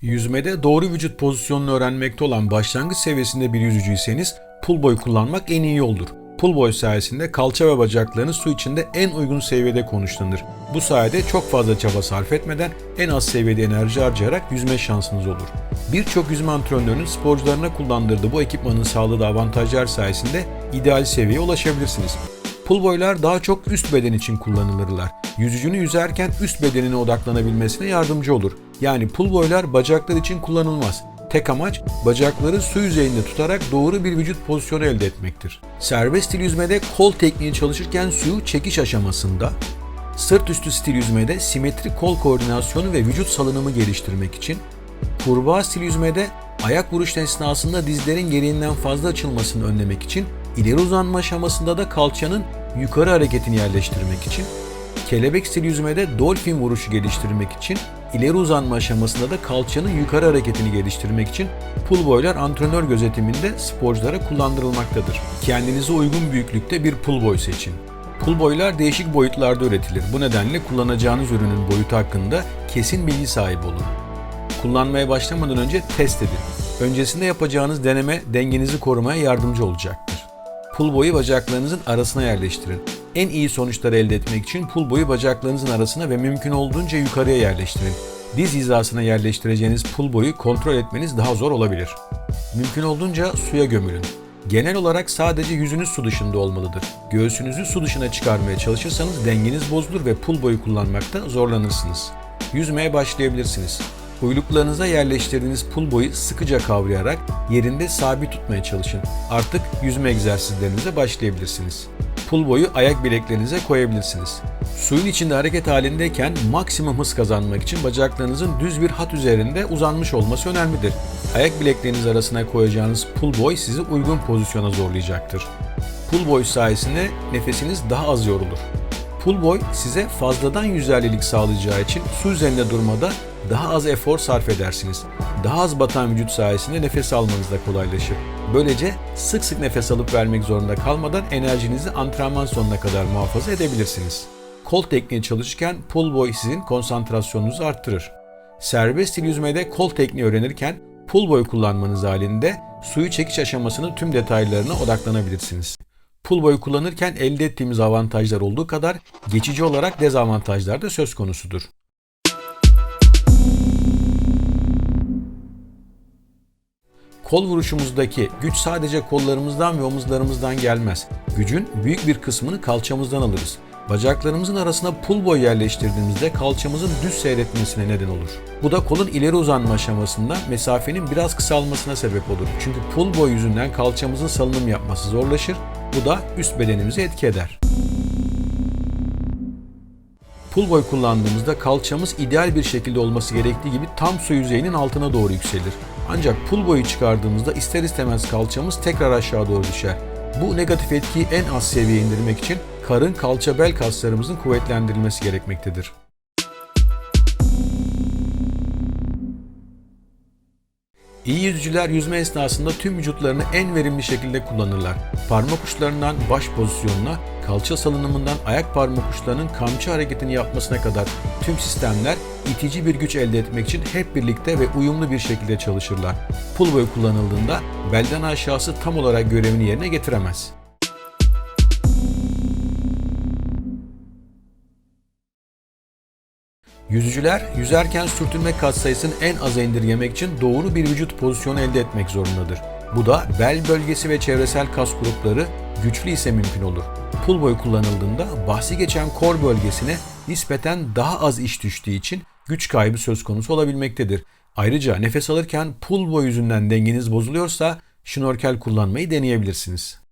Yüzmede doğru vücut pozisyonunu öğrenmekte olan başlangıç seviyesinde bir yüzücüyseniz pull boy kullanmak en iyi yoldur. Pull boy sayesinde kalça ve bacaklarınız su içinde en uygun seviyede konuşlanır. Bu sayede çok fazla çaba sarf etmeden en az seviyede enerji harcayarak yüzme şansınız olur. Birçok yüzme antrenörünün sporcularına kullandırdığı bu ekipmanın sağladığı avantajlar sayesinde ideal seviyeye ulaşabilirsiniz. Pull boylar daha çok üst beden için kullanılırlar. Yüzücünün yüzerken üst bedenine odaklanabilmesine yardımcı olur. Yani pull boylar bacaklar için kullanılmaz. Tek amaç bacakları su yüzeyinde tutarak doğru bir vücut pozisyonu elde etmektir. Serbest stil yüzmede kol tekniği çalışırken suyu çekiş aşamasında, sırt üstü stil yüzmede simetrik kol koordinasyonu ve vücut salınımı geliştirmek için, kurbağa stil yüzmede ayak vuruş esnasında dizlerin gereğinden fazla açılmasını önlemek için, ileri uzanma aşamasında da kalçanın yukarı hareketini yerleştirmek için, kelebek stil yüzmede dolfin vuruşu geliştirmek için, ileri uzanma aşamasında da kalçanın yukarı hareketini geliştirmek için pull boylar antrenör gözetiminde sporculara kullandırılmaktadır. Kendinize uygun büyüklükte bir pull boy seçin. Pull boylar değişik boyutlarda üretilir. Bu nedenle kullanacağınız ürünün boyutu hakkında kesin bilgi sahibi olun. Kullanmaya başlamadan önce test edin. Öncesinde yapacağınız deneme dengenizi korumaya yardımcı olacaktır. Pull boyu bacaklarınızın arasına yerleştirin. En iyi sonuçları elde etmek için pull boyu bacaklarınızın arasına ve mümkün olduğunca yukarıya yerleştirin. Diz hizasına yerleştireceğiniz pull boyu kontrol etmeniz daha zor olabilir. Mümkün olduğunca suya gömülün. Genel olarak sadece yüzünüz su dışında olmalıdır. Göğsünüzü su dışına çıkarmaya çalışırsanız dengeniz bozulur ve pull boyu kullanmakta zorlanırsınız. Yüzmeye başlayabilirsiniz. Uyluklarınıza yerleştirdiğiniz pull boyu sıkıca kavrayarak yerinde sabit tutmaya çalışın. Artık yüzme egzersizlerinize başlayabilirsiniz. Pull boyu ayak bileklerinize koyabilirsiniz. Suyun içinde hareket halindeyken maksimum hız kazanmak için bacaklarınızın düz bir hat üzerinde uzanmış olması önemlidir. Ayak bilekleriniz arasına koyacağınız pull boy sizi uygun pozisyona zorlayacaktır. Pull boy sayesinde nefesiniz daha az yorulur. Pull boy size fazladan yüzerlilik sağlayacağı için su üzerinde durmada daha az efor sarf edersiniz. Daha az batan vücut sayesinde nefes almanız da kolaylaşır. Böylece sık sık nefes alıp vermek zorunda kalmadan enerjinizi antrenman sonuna kadar muhafaza edebilirsiniz. Kol tekniği çalışırken pull boy sizin konsantrasyonunuzu arttırır. Serbest stil yüzmede kol tekniği öğrenirken pull boy kullanmanız halinde suyu çekiş aşamasının tüm detaylarına odaklanabilirsiniz. Pull boy kullanırken elde ettiğimiz avantajlar olduğu kadar geçici olarak dezavantajlar da söz konusudur. Kol vuruşumuzdaki güç sadece kollarımızdan ve omuzlarımızdan gelmez. Gücün büyük bir kısmını kalçamızdan alırız. Bacaklarımızın arasına pull boy yerleştirdiğimizde kalçamızın düz seyretmesine neden olur. Bu da kolun ileri uzanma aşamasında mesafenin biraz kısalmasına sebep olur. Çünkü pull boy yüzünden kalçamızın salınım yapması zorlaşır. Bu da üst bedenimize etki eder. Pull boy kullandığımızda kalçamız ideal bir şekilde olması gerektiği gibi tam su yüzeyinin altına doğru yükselir. Ancak pull boyu çıkardığımızda ister istemez kalçamız tekrar aşağı doğru düşer. Bu negatif etkiyi en az seviyeye indirmek için karın, kalça, bel kaslarımızın kuvvetlendirilmesi gerekmektedir. İyi yüzücüler yüzme esnasında tüm vücutlarını en verimli şekilde kullanırlar. Parmak uçlarından baş pozisyonuna, kalça salınımından ayak parmak uçlarının kamçı hareketini yapmasına kadar tüm sistemler itici bir güç elde etmek için hep birlikte ve uyumlu bir şekilde çalışırlar. Pull boy kullanıldığında belden aşağısı tam olarak görevini yerine getiremez. Yüzücüler, yüzerken sürtünme katsayısını en aza indirgemek için doğru bir vücut pozisyonu elde etmek zorundadır. Bu da bel bölgesi ve çevresel kas grupları güçlü ise mümkün olur. Pull boy kullanıldığında bahsi geçen kor bölgesine nispeten daha az iş düştüğü için güç kaybı söz konusu olabilmektedir. Ayrıca nefes alırken pull boy yüzünden dengeniz bozuluyorsa şnorkel kullanmayı deneyebilirsiniz.